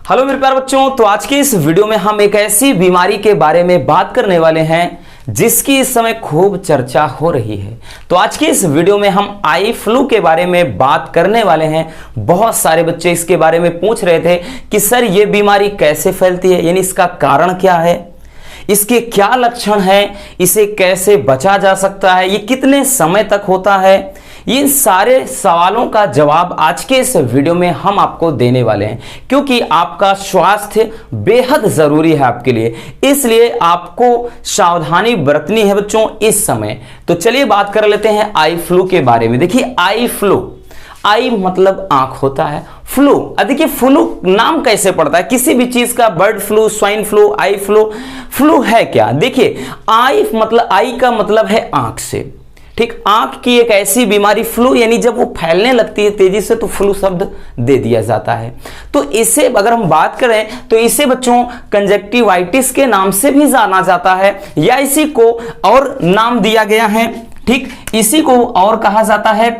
Hello मेरे प्यारे बच्चों, तो आज के इस वीडियो में हम एक ऐसी बीमारी के बारे में बात करने वाले हैं जिसकी इस समय खूब चर्चा हो रही है। तो आज के इस वीडियो में हम आई फ्लू के बारे में बात करने वाले हैं। बहुत सारे बच्चे इसके बारे में पूछ रहे थे कि सर ये बीमारी कैसे फैलती है, यानी इसका कारण क्या है, इसके क्या लक्षण हैं, इसे कैसे बचा जा सकता है, ये कितने समय तक होता है। इन सारे सवालों का जवाब आज के इस वीडियो में हम आपको देने वाले हैं, क्योंकि आपका स्वास्थ्य बेहद जरूरी है आपके लिए, इसलिए आपको सावधानी बरतनी है बच्चों इस समय। तो चलिए बात कर लेते हैं आई फ्लू के बारे में। देखिए आई फ्लू, आई मतलब आंख होता है, फ्लू, देखिए फ्लू नाम कैसे पड़ता है किसी भी चीज का, bird flu, swine flu, eye flu. Flu है क्या? देखिए आई का मतलब है आंख से, ठीक। आंख की एक ऐसी बीमारी फ्लू, यानी जब वो फैलने लगती है तेजी से तो फ्लू शब्द दे दिया जाता है। तो इसे अगर हम बात करें तो इसे बच्चों कंजक्टिवाइटिस के नाम से भी जाना जाता है, या इसी को और नाम दिया गया है, ठीक। इसी को और कहा जाता है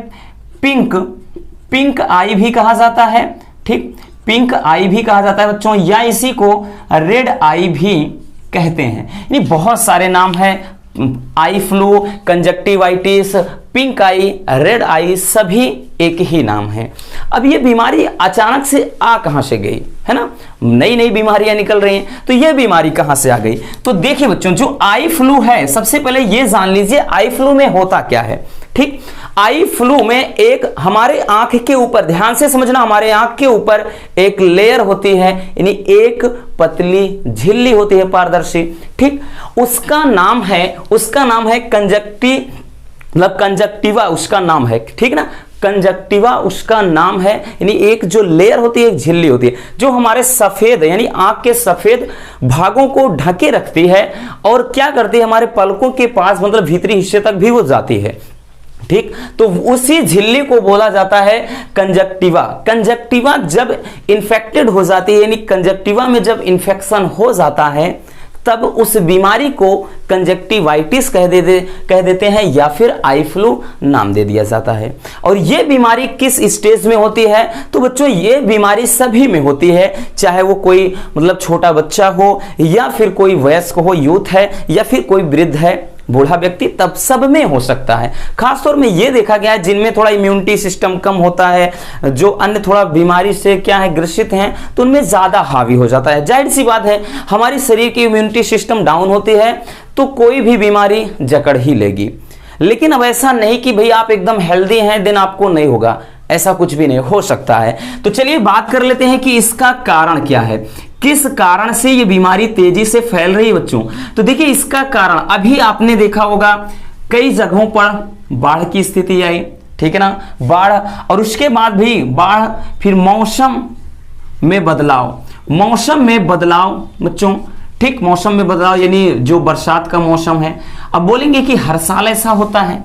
पिंक आई भी कहा जाता है, ठीक। पिंक आई भी कहा जाता है बच्चों, या इसी को रेड आई भी कहते हैं। यानी बहुत सारे नाम हैं, आई फ्लू, कंजक्टिवाइटिस, पिंक आई, रेड आई, सभी एक ही नाम है। अब ये बीमारी अचानक से आ कहां से गई, है ना, नई नई बीमारियां निकल रही हैं, तो ये बीमारी कहां से आ गई। तो देखिए बच्चों, जो आई फ्लू है, सबसे पहले ये जान लीजिए आई फ्लू में होता क्या है, ठीक। आई फ्लू में एक हमारे आंख के ऊपर, ध्यान से समझना, हमारे आंख के ऊपर एक लेयर होती है, यानी एक पतली झिल्ली होती है पारदर्शी, ठीक। उसका नाम है कंजक्टिवा उसका नाम है, ठीक ना, कंजक्टिवा उसका नाम है। यानी एक जो लेयर होती है, एक झिल्ली होती है जो हमारे सफेद यानी आंख के सफेद भागों को ढके रखती है, और क्या करती है, हमारे पलकों के पास मतलब भीतरी हिस्से तक भी वो जाती है, ठीक। तो उसी झिल्ली को बोला जाता है कंजक्टिवा। कंजक्टिवा जब इंफेक्टेड हो जाती है, यानी कंजक्टिवा में जब इंफेक्शन हो जाता है, तब उस बीमारी को कंजक्टिवाइटिस कह देते हैं, या फिर आई फ्लू नाम दे दिया जाता है। और यह बीमारी किस स्टेज में होती है? तो बच्चों ये बीमारी सभी में होती है, चाहे वो कोई मतलब छोटा बच्चा हो, या फिर कोई वयस्क हो, यूथ है, या फिर कोई वृद्ध है, बूढ़ा व्यक्ति, तब सब में हो सकता है। खासतौर में ये देखा गया है जिनमें थोड़ा इम्यूनिटी सिस्टम कम होता है, जो अन्य थोड़ा बीमारी से क्या है ग्रसित हैं, तो उनमें ज्यादा हावी हो जाता है। जाहिर सी बात है, हमारी शरीर की इम्यूनिटी सिस्टम डाउन होती है तो कोई भी बीमारी जकड़ ही लेगी। लेकिन अब ऐसा नहीं कि भाई आप एकदम हेल्दी हैं दिन आपको नहीं होगा, ऐसा कुछ भी नहीं हो सकता है। तो चलिए बात कर लेते हैं कि इसका कारण क्या है, किस कारण से ये बीमारी तेजी से फैल रही है बच्चों। तो देखिए इसका कारण, अभी आपने देखा होगा कई जगहों पर बाढ़ की स्थिति आई, ठीक है ना, बाढ़, और उसके बाद भी बाढ़, फिर मौसम में बदलाव बच्चों, ठीक। मौसम में बदलाव यानी जो बरसात का मौसम है। अब बोलेंगे कि हर साल ऐसा होता है,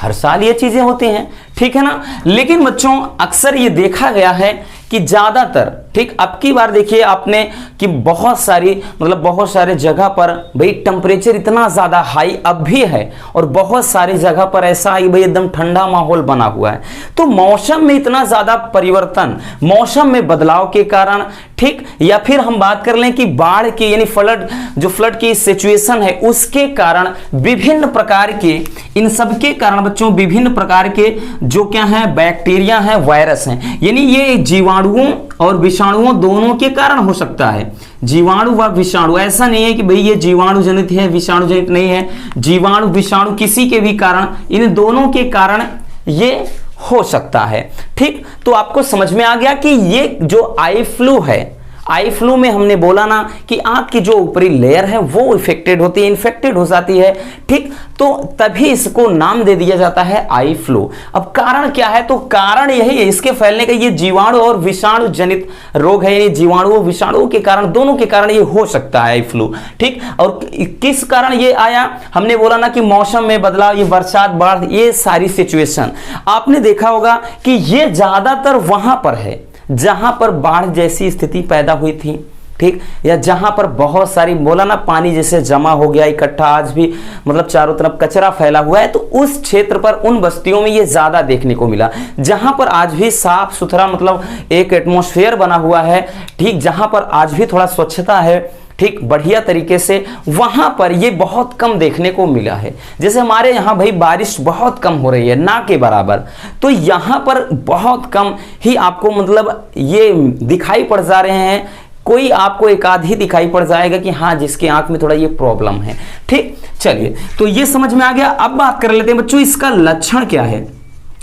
हर साल ये चीजें होती हैं, ठीक है ना। लेकिन बच्चों अक्सर ये देखा गया है कि ज्यादातर, ठीक, अब की बार देखिए आपने कि बहुत सारे जगह पर भाई टेम्परेचर इतना ज्यादा हाई अब भी है, और बहुत सारी जगह पर ऐसा है भाई एकदम ठंडा माहौल बना हुआ है। तो मौसम में इतना ज्यादा परिवर्तन, मौसम में बदलाव के कारण, ठीक, या फिर हम बात कर लें कि बाढ़ की यानी फ्लड की सिचुएशन है, उसके कारण विभिन्न प्रकार के, इन सब के कारण बच्चों विभिन्न प्रकार के जो क्या है बैक्टीरिया है, वायरस हैं, यानी ये जीवाणुओं और विषाणुओं दोनों के कारण हो सकता है। जीवाणु व विषाणु, ऐसा नहीं है कि भाई ये जीवाणु जनित है विषाणु जनित नहीं है, जीवाणु विषाणु किसी के भी कारण, इन दोनों के कारण ये हो सकता है, ठीक। तो आपको समझ में आ गया कि ये जो आई फ्लू है, आई फ्लू में हमने बोला ना कि आंख की जो ऊपरी लेयर है वो इफेक्टेड होती है, इन्फेक्टेड हो जाती है, ठीक। तो तभी इसको नाम दे दिया जाता है आई फ्लू। अब कारण क्या है? तो कारण यही है इसके फैलने का, ये जीवाणु और विषाणु जनित रोग है, यानी जीवाणु विषाणु के कारण, दोनों के कारण ये हो सकता है आई फ्लू, ठीक। और किस कारण ये आया? हमने बोला ना कि मौसम में बदलाव, ये बरसात, बाढ़, ये सारी सिचुएशन आपने देखा होगा कि ये ज्यादातर वहां पर है जहां पर बाढ़ जैसी स्थिति पैदा हुई थी, ठीक, या जहां पर बहुत सारी बोला ना पानी जैसे जमा हो गया इकट्ठा, आज भी मतलब चारों तरफ कचरा फैला हुआ है, तो उस क्षेत्र पर उन बस्तियों में ये ज्यादा देखने को मिला। जहां पर आज भी साफ सुथरा मतलब एक एटमॉस्फेयर बना हुआ है, ठीक, जहां पर आज भी थोड़ा स्वच्छता है, ठीक, बढ़िया तरीके से, वहां पर ये बहुत कम देखने को मिला है। जैसे हमारे यहाँ भाई बारिश बहुत कम हो रही है, ना के बराबर, तो यहाँ पर बहुत कम ही आपको मतलब ये दिखाई पड़ जा रहे हैं। कोई आपको एक आध ही दिखाई पड़ जाएगा कि हाँ जिसकी आंख में थोड़ा ये प्रॉब्लम है। ठीक, चलिए तो ये समझ में आ गया। अब बात कर लेते हैं बच्चों इसका लक्षण क्या है,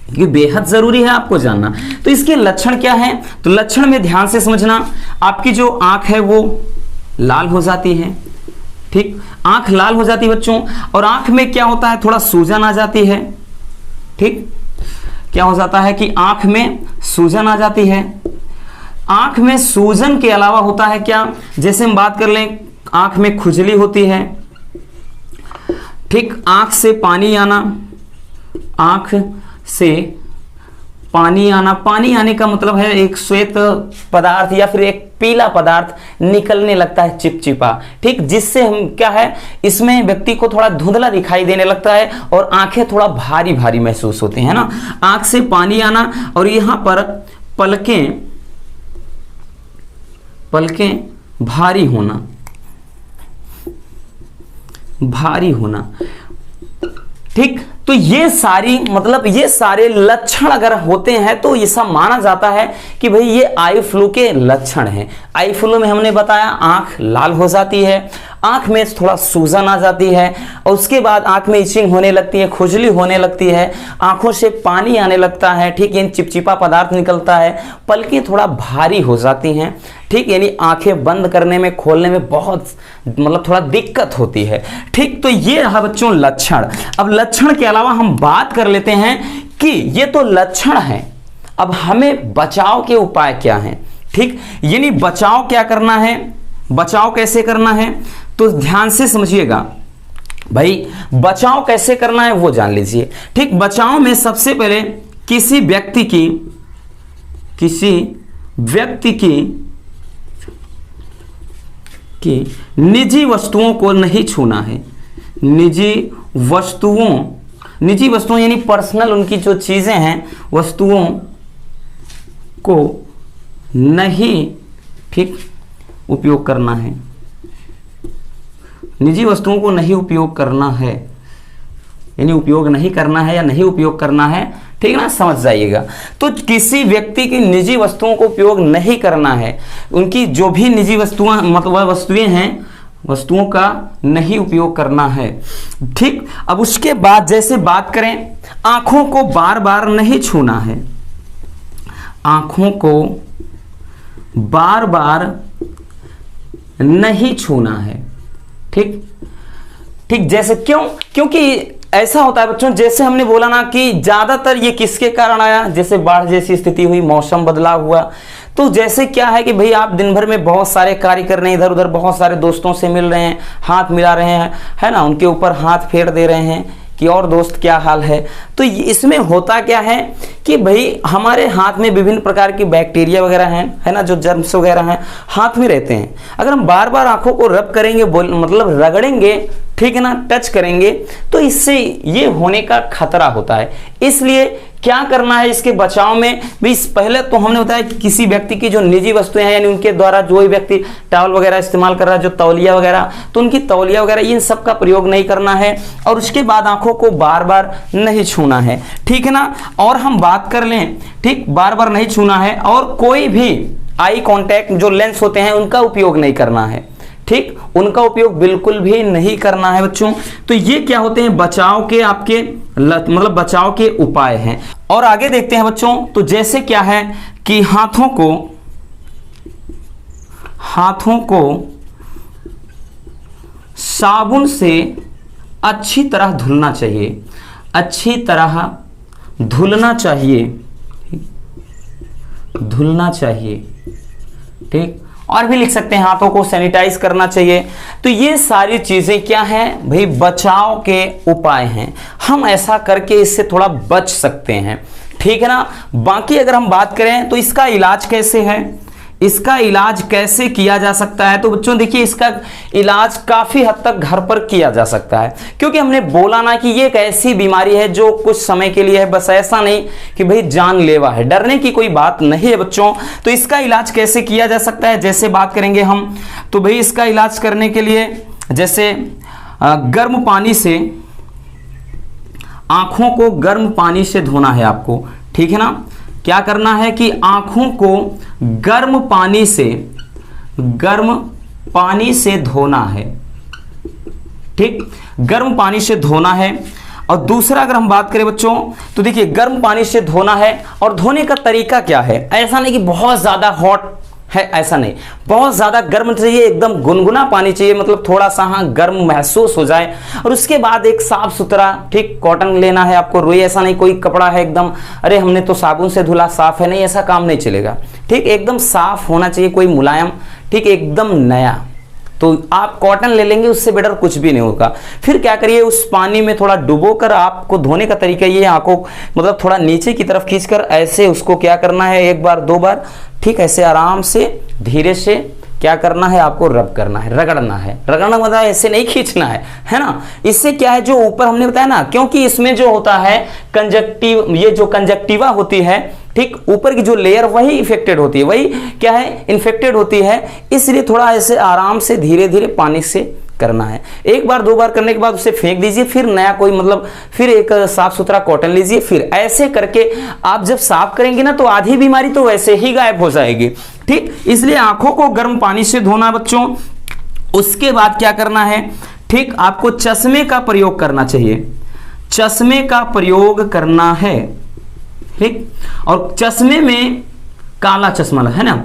क्योंकि बेहद जरूरी है आपको जानना। तो इसके लक्षण क्या है, तो लक्षण में ध्यान से समझना, आपकी जो आंख है वो लाल हो जाती है, ठीक, आंख लाल हो जाती है बच्चों, और आंख में क्या होता है, थोड़ा सूजन आ जाती है। ठीक, क्या हो जाता है कि आंख में सूजन आ जाती है। आंख में सूजन के अलावा होता है क्या, जैसे हम बात कर लें, आंख में खुजली होती है, ठीक, आंख से पानी आना, आंख से पानी आना, पानी आने का मतलब है एक श्वेत पदार्थ या फिर एक पीला पदार्थ निकलने लगता है, चिपचिपा, ठीक, जिससे हम क्या है, इसमें व्यक्ति को थोड़ा धुंधला दिखाई देने लगता है और आंखें थोड़ा भारी भारी महसूस होती हैं ना। आंख से पानी आना, और यहां पर पलकें भारी होना, भारी होना, ठीक। तो ये सारी मतलब ये सारे लक्षण अगर होते हैं तो ऐसा माना जाता है कि भाई ये आई फ्लू के लक्षण हैं। आई फ्लू में हमने बताया आंख लाल हो जाती है, आंख में थोड़ा सूजन आ जाती है, और उसके बाद आंख में इचिंग होने लगती है, खुजली होने लगती है, आंखों से पानी आने लगता है, ठीक, यानी चिपचिपा पदार्थ निकलता है, पलकें थोड़ा भारी हो जाती हैं, ठीक, यानी आंखें बंद करने में खोलने में बहुत मतलब थोड़ा दिक्कत होती है। ठीक, तो ये रहा बच्चों लक्षण। अब लक्षण के अलावा हम बात कर लेते हैं कि ये तो लक्षण है, अब हमें बचाव के उपाय क्या हैं। ठीक, यानी बचाव क्या करना है, बचाव कैसे करना है, तो ध्यान से समझिएगा भाई, बचाव कैसे करना है वो जान लीजिए। ठीक, बचाव में सबसे पहले किसी व्यक्ति की निजी वस्तुओं को नहीं छूना है। निजी वस्तुओं यानी पर्सनल, उनकी जो चीजें हैं, वस्तुओं को नहीं, ठीक, उपयोग करना है। निजी वस्तुओं को नहीं उपयोग करना है, यानी उपयोग नहीं करना है या नहीं उपयोग करना है, ठीक ना, समझ जाइएगा। तो किसी व्यक्ति की निजी वस्तुओं को उपयोग नहीं करना है, उनकी जो भी निजी वस्तुएं मतलब वस्तुएं हैं, वस्तुओं का नहीं उपयोग करना है। ठीक, अब उसके बाद जैसे बात करें, आंखों को बार बार नहीं छूना है, आंखों को बार बार नहीं छूना है। ठीक, ठीक, जैसे क्योंकि ऐसा होता है बच्चों, जैसे हमने बोला ना कि ज्यादातर ये किसके कारण आया, जैसे बाढ़ जैसी स्थिति हुई, मौसम बदलाव हुआ, तो जैसे क्या है कि भाई आप दिन भर में बहुत सारे कार्य कर रहे हैं, इधर उधर बहुत सारे दोस्तों से मिल रहे हैं, हाथ मिला रहे हैं, है ना, उनके ऊपर हाथ फेर दे रहे हैं कि और दोस्त क्या हाल है। तो इसमें होता क्या है कि भाई हमारे हाथ में विभिन्न प्रकार की बैक्टीरिया वगैरह हैं, है ना, जो जर्म्स वगैरह हैं हाथ में रहते हैं। अगर हम बार बार आंखों को रब करेंगे, मतलब रगड़ेंगे, ठीक है ना, टच करेंगे, तो इससे ये होने का खतरा होता है। इसलिए क्या करना है इसके बचाव में भी, पहले तो हमने बताया कि किसी व्यक्ति की जो निजी वस्तुएं हैं, यानी उनके द्वारा जो भी व्यक्ति टॉवल वगैरह इस्तेमाल कर रहा है, जो तौलिया वगैरह, तो उनकी तौलिया वगैरह इन सब का प्रयोग नहीं करना है, और उसके बाद आंखों को बार बार नहीं छूना है। ठीक है ना, और हम बात कर लें, ठीक, बार बार नहीं छूना है, और कोई भी आई कांटेक्ट जो लेंस होते हैं उनका उपयोग नहीं करना है। ठीक, उनका उपयोग बिल्कुल भी नहीं करना है बच्चों। तो ये क्या होते हैं बचाव के आपके मतलब बचाव के उपाय हैं। और आगे देखते हैं बच्चों, तो जैसे क्या है कि हाथों को साबुन से अच्छी तरह धुलना चाहिए, अच्छी तरह धुलना चाहिए। ठीक, और भी लिख सकते हैं हाथों को सैनिटाइज करना चाहिए। तो ये सारी चीजें क्या हैं भाई, बचाव के उपाय हैं, हम ऐसा करके इससे थोड़ा बच सकते हैं। ठीक है ना, बाकी अगर हम बात करें तो इसका इलाज कैसे है, इसका इलाज कैसे किया जा सकता है? तो बच्चों देखिए, इसका इलाज काफी हद तक घर पर किया जा सकता है, क्योंकि हमने बोला ना कि ये एक ऐसी बीमारी है जो कुछ समय के लिए है, बस ऐसा नहीं कि भाई जानलेवा है, डरने की कोई बात नहीं है बच्चों। तो इसका इलाज कैसे किया जा सकता है, जैसे बात करेंगे हम, तो भाई इसका इलाज करने के लिए जैसे गर्म पानी से, आंखों को गर्म पानी से धोना है आपको, ठीक है ना। क्या करना है कि आंखों को गर्म पानी से धोना है, ठीक, गर्म पानी से धोना है। और दूसरा अगर हम बात करें बच्चों, तो देखिए गर्म पानी से धोना है, और धोने का तरीका क्या है, ऐसा नहीं कि बहुत ज्यादा हॉट है, ऐसा नहीं, बहुत ज्यादा गर्म चाहिए, एकदम गुनगुना पानी चाहिए, मतलब थोड़ा सा हाँ गर्म महसूस हो जाए। और उसके बाद एक साफ सुथरा, ठीक, कॉटन लेना है आपको, रुई, ऐसा नहीं कोई कपड़ा है एकदम अरे हमने तो साबुन से धुला साफ है, नहीं, ऐसा काम नहीं चलेगा, ठीक, एकदम साफ होना चाहिए, कोई मुलायम, ठीक, एकदम नया। तो आप कॉटन ले लेंगे, उससे बेटर कुछ भी नहीं होगा। फिर क्या करिए, उस पानी में थोड़ा डुबोकर, आपको धोने का तरीका ये, आंखों मतलब थोड़ा नीचे की तरफ खींचकर ऐसे उसको क्या करना है, एक बार दो बार, ठीक, ऐसे आराम से धीरे से क्या करना है, आपको रब करना है, रगड़ना है। रगड़ना मतलब ऐसे नहीं खींचना है ना। इससे क्या है, जो ऊपर हमने बताया ना, क्योंकि इसमें जो होता है कंजक्टिव, ये जो कंजक्टिवा होती है, ठीक, ऊपर की जो लेयर वही इफेक्टेड होती है, वही क्या है, इन्फेक्टेड होती है, इसलिए थोड़ा ऐसे आराम से धीरे धीरे पानी से करना है। एक बार दो बार करने के बाद उसे फेंक दीजिए, फिर नया कोई मतलब फिर एक साफ सुथरा कॉटन लीजिए, फिर ऐसे करके आप जब साफ करेंगे ना, तो आधी बीमारी तो वैसे ही गायब हो जाएगी, ठीक। इसलिए आंखों को गर्म पानी से धोना बच्चों। उसके बाद क्या करना है, ठीक, आपको चश्मे का प्रयोग करना चाहिए, चश्मे का प्रयोग करना है, ठीक। और चश्मे में काला चश्मा है ना,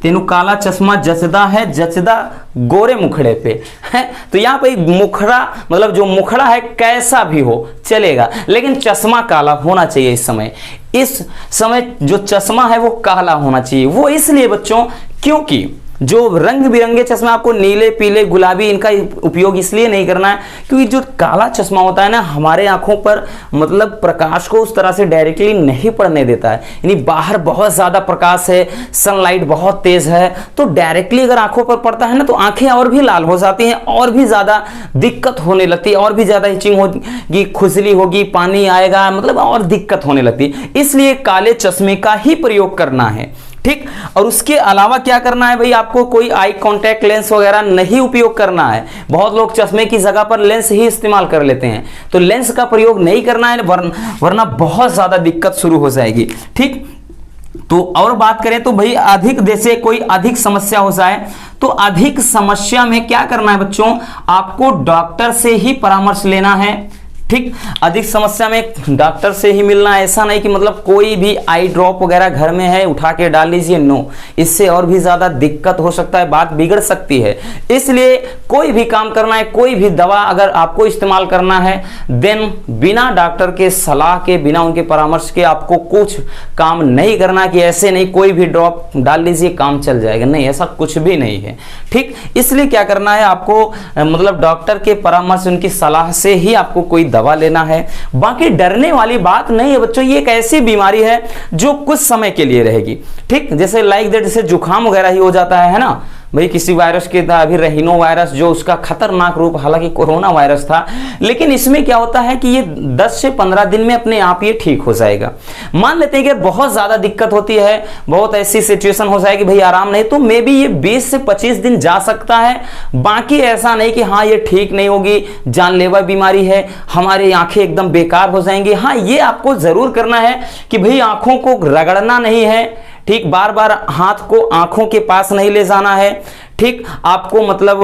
तेनु काला चश्मा जचदा है, जचदा गोरे मुखड़े पे है। तो यहाँ पे मुखड़ा मतलब जो मुखड़ा है कैसा भी हो चलेगा, लेकिन चश्मा काला होना चाहिए। इस समय जो चश्मा है वो काला होना चाहिए। वो इसलिए बच्चों, क्योंकि जो रंग बिरंगे चश्मे आपको नीले पीले गुलाबी, इनका उपयोग इसलिए नहीं करना है क्योंकि जो काला चश्मा होता है ना, हमारे आंखों पर मतलब प्रकाश को उस तरह से डायरेक्टली नहीं पड़ने देता है। यानी बाहर बहुत ज्यादा प्रकाश है, सनलाइट बहुत तेज है, तो डायरेक्टली अगर आंखों पर पड़ता है ना, तो आंखें और भी लाल हो जाती हैं, और भी ज्यादा दिक्कत होने लगती है, और भी ज्यादा इचिंग होगी, खुजली होगी, पानी आएगा, मतलब और दिक्कत होने लगती है। इसलिए काले चश्मे का ही प्रयोग करना है, ठीक। और उसके अलावा क्या करना है भाई, आपको कोई आई कांटेक्ट लेंस वगैरह नहीं उपयोग करना है। बहुत लोग चश्मे की जगह पर लेंस ही इस्तेमाल कर लेते हैं, तो लेंस का प्रयोग नहीं करना है, वरना बहुत ज्यादा दिक्कत शुरू हो जाएगी, ठीक। तो और बात करें तो भाई अधिक, जैसे कोई अधिक समस्या हो जाए, तो अधिक समस्या में क्या करना है बच्चों, आपको डॉक्टर से ही परामर्श लेना है, ठीक। अधिक समस्या में डॉक्टर से ही मिलना है, ऐसा नहीं कि मतलब कोई भी आई ड्रॉप वगैरह घर में है उठा के डाल लीजिए, नो, इससे और भी ज्यादा दिक्कत हो सकता है, बात बिगड़ सकती है। इसलिए कोई भी काम करना है, कोई भी दवा अगर आपको इस्तेमाल करना है, देन बिना डॉक्टर के सलाह के, बिना उनके परामर्श के आपको कुछ काम नहीं करना कि ऐसे नहीं कोई भी ड्रॉप डाल लीजिए काम चल जाएगा, नहीं, ऐसा कुछ भी नहीं है, ठीक। इसलिए क्या करना है आपको, मतलब डॉक्टर के परामर्श, उनकी सलाह से ही आपको कोई दवा लेना है। बाकी डरने वाली बात नहीं है बच्चों, ये एक ऐसी बीमारी है जो कुछ समय के लिए रहेगी, ठीक। जैसे लाइक दैट, जैसे जुकाम वगैरह ही हो जाता है ना भाई, किसी वायरस के था अभी रहीनो वायरस, जो उसका खतरनाक रूप, हालांकि कोरोना वायरस था, लेकिन इसमें क्या होता है कि ये 10 से 15 दिन में अपने आप ये ठीक हो जाएगा। मान लेते हैं कि बहुत ज्यादा दिक्कत होती है, बहुत ऐसी सिचुएशन हो जाएगी भाई आराम नहीं, तो मे बी ये 20 से 25 दिन जा सकता है। बाकी ऐसा नहीं कि हाँ ये ठीक नहीं होगी, जानलेवा बीमारी है, हमारी आंखें एकदम बेकार हो जाएंगी। हाँ, ये आपको जरूर करना है कि भाई आंखों को रगड़ना नहीं है, ठीक, बार बार हाथ को आंखों के पास नहीं ले जाना है, ठीक। आपको मतलब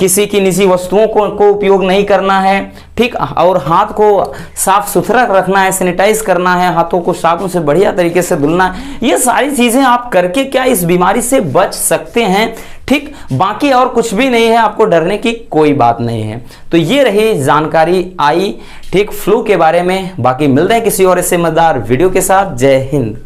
किसी की निजी वस्तुओं को उपयोग नहीं करना है, ठीक। और हाथ को साफ सुथरा रखना है, सैनिटाइज करना है, हाथों को साबुन से बढ़िया तरीके से धुलना है। ये सारी चीजें आप करके क्या इस बीमारी से बच सकते हैं, ठीक। बाकी और कुछ भी नहीं है, आपको डरने की कोई बात नहीं है। तो ये रही जानकारी आई, ठीक, फ्लू के बारे में। बाकी मिलते हैं किसी और ऐसे मजेदार वीडियो के साथ। जय हिंद।